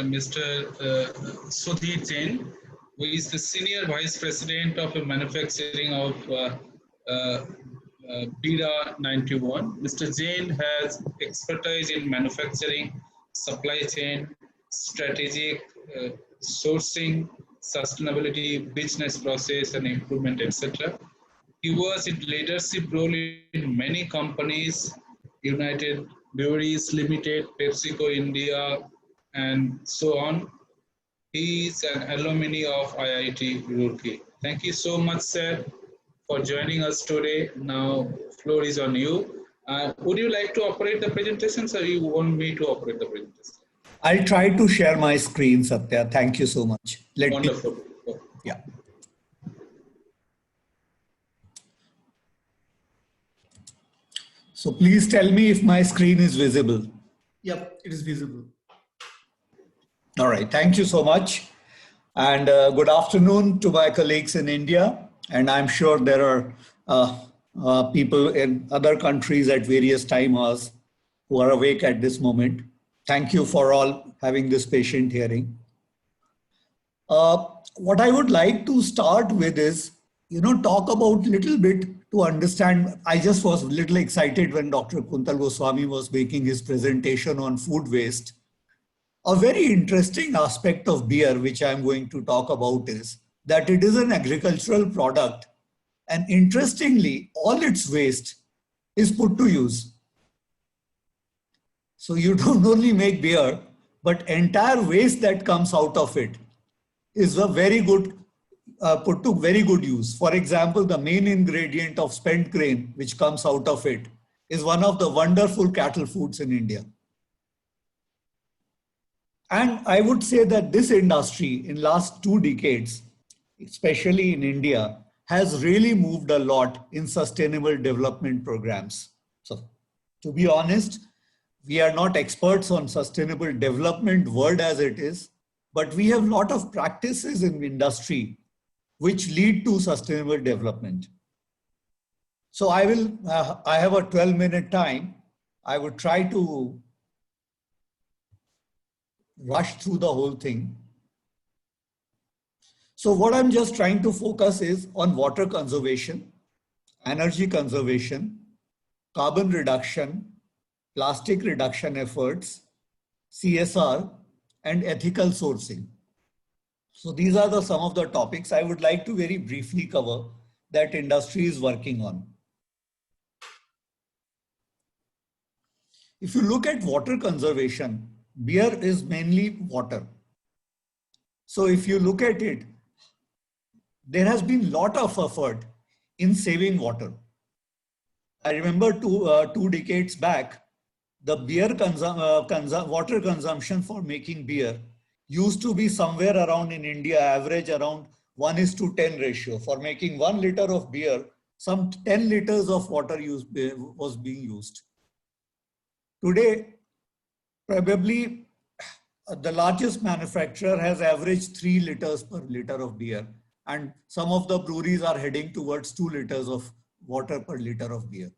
Mr. Sudhir Jain, who is the Senior Vice President of Manufacturing of Bira 91. Mr. Jain has expertise in manufacturing, supply chain, strategic sourcing, sustainability, business process and improvement, etc. He was in leadership role in many companies, United Breweries Limited, PepsiCo India, and so on. He is an alumni of IIT Roorkee. Thank you so much, sir, for joining us today. Now, floor is on you. Would you like to operate the presentations, or you want me to operate the presentation? I'll try to share my screen, Satya. Thank you so much. Wonderful. Yeah. So please tell me if my screen is visible. Yep, it is visible. All right. Thank you so much. And good afternoon to my colleagues in India. And I'm sure there are people in other countries at various time hours who are awake at this moment. Thank you for all having this patient hearing. What I would like to start with is, talk about little bit to understand. I just was a little excited when Dr. Kuntal Goswami was making his presentation on food waste. A very interesting aspect of beer, which I'm going to talk about, is that it is an agricultural product. And interestingly, all its waste is put to use. So you don't only make beer, but entire waste that comes out of it is a very good, put to very good use. For example, the main ingredient of spent grain, which comes out of it, is one of the wonderful cattle foods in India. And I would say that this industry in last 2 decades, especially in India, has really moved a lot in sustainable development programs. So to be honest, we are not experts on sustainable development word as it is, but we have a lot of practices in industry which lead to sustainable development. So I have a 12-minute time. I would try to rush through the whole thing. So what I'm just trying to focus is on water conservation, energy conservation, carbon reduction, plastic reduction efforts, CSR, and ethical sourcing. So these are some of the topics I would like to very briefly cover that industry is working on. If you look at water conservation, beer is mainly water. So if you look at it, there has been a lot of effort in saving water. I remember 2 decades back, the beer water consumption for making beer used to be somewhere around in India, average around 1:10 ratio. For making 1 liter of beer, some 10 liters of water was being used. Today, probably the largest manufacturer has averaged 3 liters per liter of beer. And some of the breweries are heading towards 2 liters of water per liter of beer.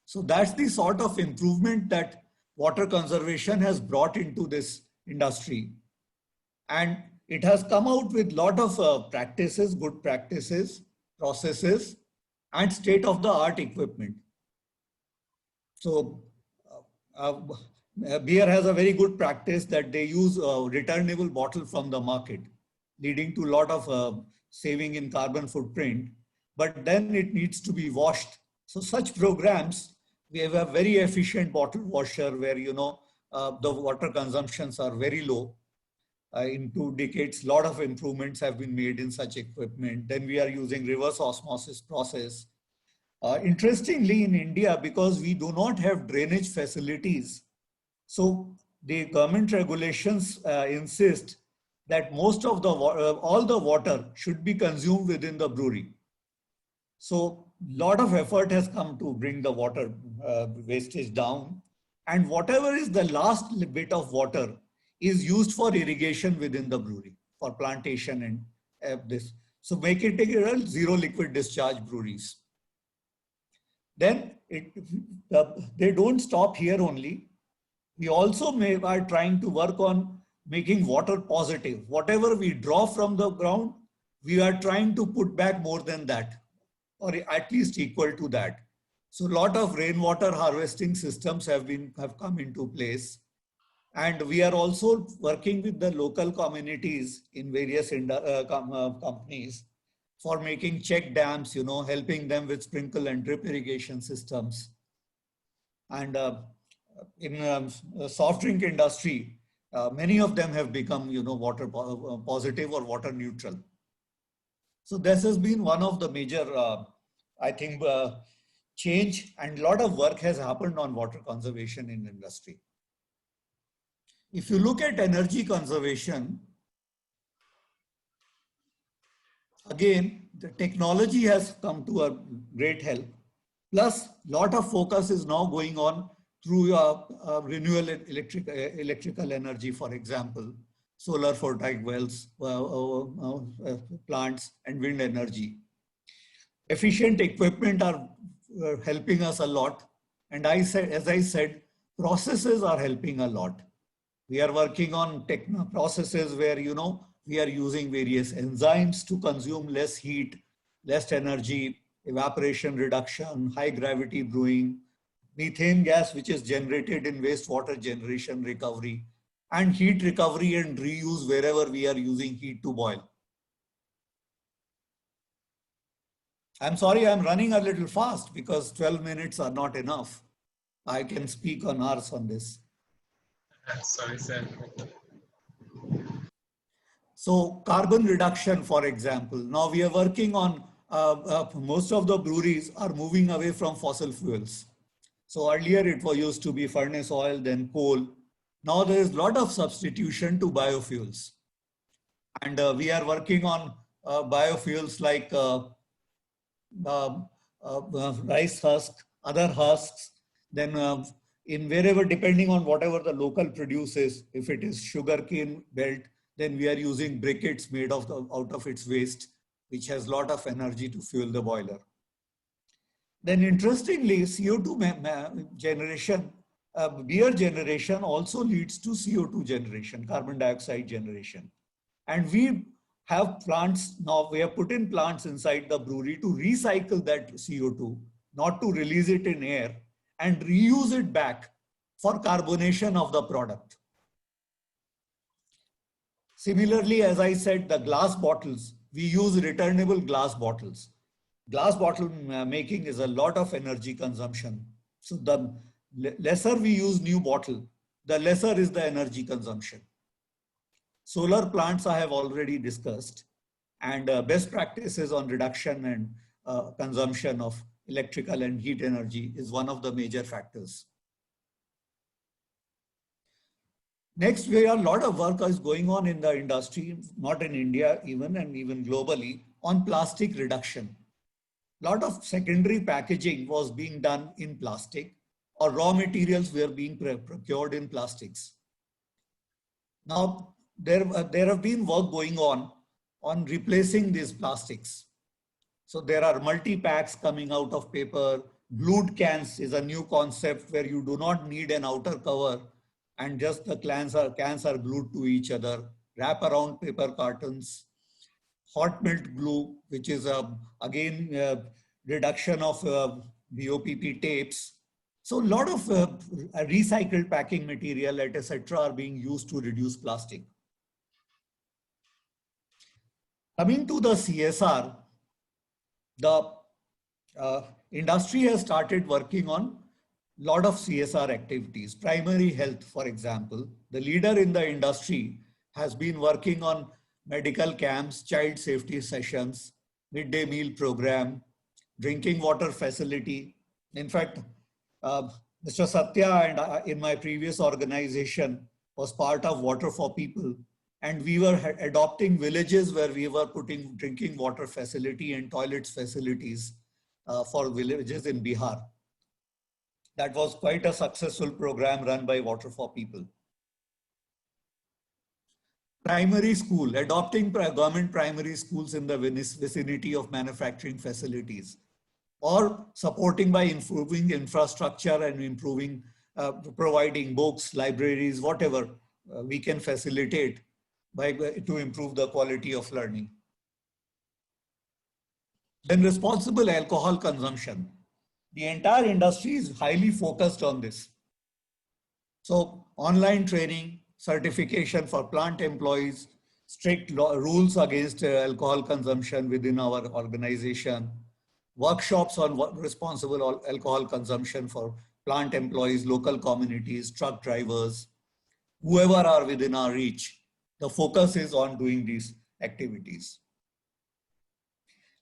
So that's the sort of improvement that water conservation has brought into this industry. And it has come out with a lot of practices, good practices, processes, and state-of-the-art equipment. So beer has a very good practice that they use a returnable bottle from the market, leading to a lot of saving in carbon footprint, but then it needs to be washed. So such programs, we have a very efficient bottle washer where, the water consumptions are very low. In 2 decades, a lot of improvements have been made in such equipment. Then we are using reverse osmosis process. Interestingly, in India, because we do not have drainage facilities, so the government regulations insist that most of all the water should be consumed within the brewery. So a lot of effort has come to bring the water wastage down, and whatever is the last bit of water is used for irrigation within the brewery, for plantation and this. So make it zero liquid discharge breweries. Then they don't stop here only. We also are trying to work on making water positive. Whatever we draw from the ground, we are trying to put back more than that, or at least equal to that. So a lot of rainwater harvesting systems have come into place. And we are also working with the local communities in various companies for making check dams, helping them with sprinkle and drip irrigation systems. And in soft drink industry, many of them have become, water positive or water neutral. So this has been one of the major, I think, change, and a lot of work has happened on water conservation in industry. If you look at energy conservation, again, the technology has come to a great help. Plus, lot of focus is now going on through renewable electrical energy, for example, solar photovoltaic wells, plants, and wind energy. Efficient equipment are helping us a lot. And as I said, processes are helping a lot. We are working on processes where, we are using various enzymes to consume less heat, less energy, evaporation reduction, high gravity brewing, methane gas, which is generated in wastewater generation recovery, and heat recovery and reuse wherever we are using heat to boil. I'm sorry, I'm running a little fast because 12 minutes are not enough. I can speak on hours on this. Sorry, sir. So carbon reduction, for example, now we are working on, most of the breweries are moving away from fossil fuels. So earlier it used to be furnace oil, then coal. Now there is a lot of substitution to biofuels. And we are working on biofuels like rice husk, other husks, then in wherever, depending on whatever the local produce is, if it is sugarcane belt, then we are using briquettes made out of its waste, which has a lot of energy to fuel the boiler. Then interestingly, CO2 generation, beer generation also leads to CO2 generation, carbon dioxide generation. And we have plants now, we have put in plants inside the brewery to recycle that CO2, not to release it in air, and reuse it back for carbonation of the product. Similarly, as I said, the glass bottles, we use returnable glass bottles. Glass bottle making is a lot of energy consumption. So the lesser we use new bottle, the lesser is the energy consumption. Solar plants I have already discussed, and best practices on reduction and consumption of electrical and heat energy is one of the major factors. Next, a lot of work is going on in the industry, not in India even, and even globally, on plastic reduction. A lot of secondary packaging was being done in plastic, or raw materials were being procured in plastics. Now, there have been work going on replacing these plastics. So there are multi-packs coming out of paper. Glued cans is a new concept where you do not need an outer cover, and just the cans are glued to each other. Wrap around paper cartons. Hot melt glue, which is again reduction of BOPP tapes. So a lot of recycled packing material, etc., are being used to reduce plastic. Coming to the CSR, the industry has started working on a lot of CSR activities. Primary health, for example, the leader in the industry has been working on medical camps, child safety sessions, midday meal program, drinking water facility. In fact, Mr. Satya and in my previous organization was part of Water for People. And we were adopting villages where we were putting drinking water facility and toilets facilities for villages in Bihar. That was quite a successful program run by Water for People. Primary school, adopting government primary schools in the vicinity of manufacturing facilities, or supporting by improving infrastructure and improving providing books, libraries, whatever we can facilitate to improve the quality of learning. Then responsible alcohol consumption. The entire industry is highly focused on this. So online training, certification for plant employees, strict rules against alcohol consumption within our organization, workshops on responsible alcohol consumption for plant employees, local communities, truck drivers, whoever are within our reach. The focus is on doing these activities.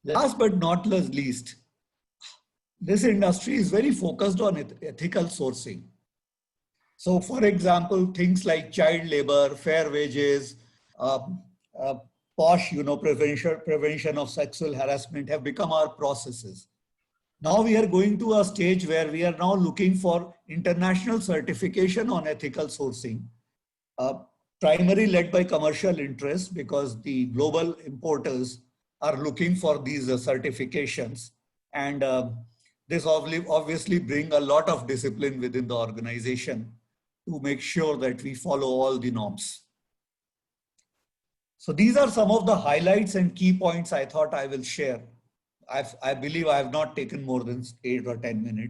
Last but not least, this industry is very focused on ethical sourcing. So for example, things like child labor, fair wages, POSH, prevention of sexual harassment have become our processes. Now we are going to a stage where we are now looking for international certification on ethical sourcing, primarily led by commercial interests, because the global importers are looking for these certifications. And this obviously bring a lot of discipline within the organization to make sure that we follow all the norms. So these are some of the highlights and key points I thought I will share. I believe I have not taken more than 8 or 10 minutes.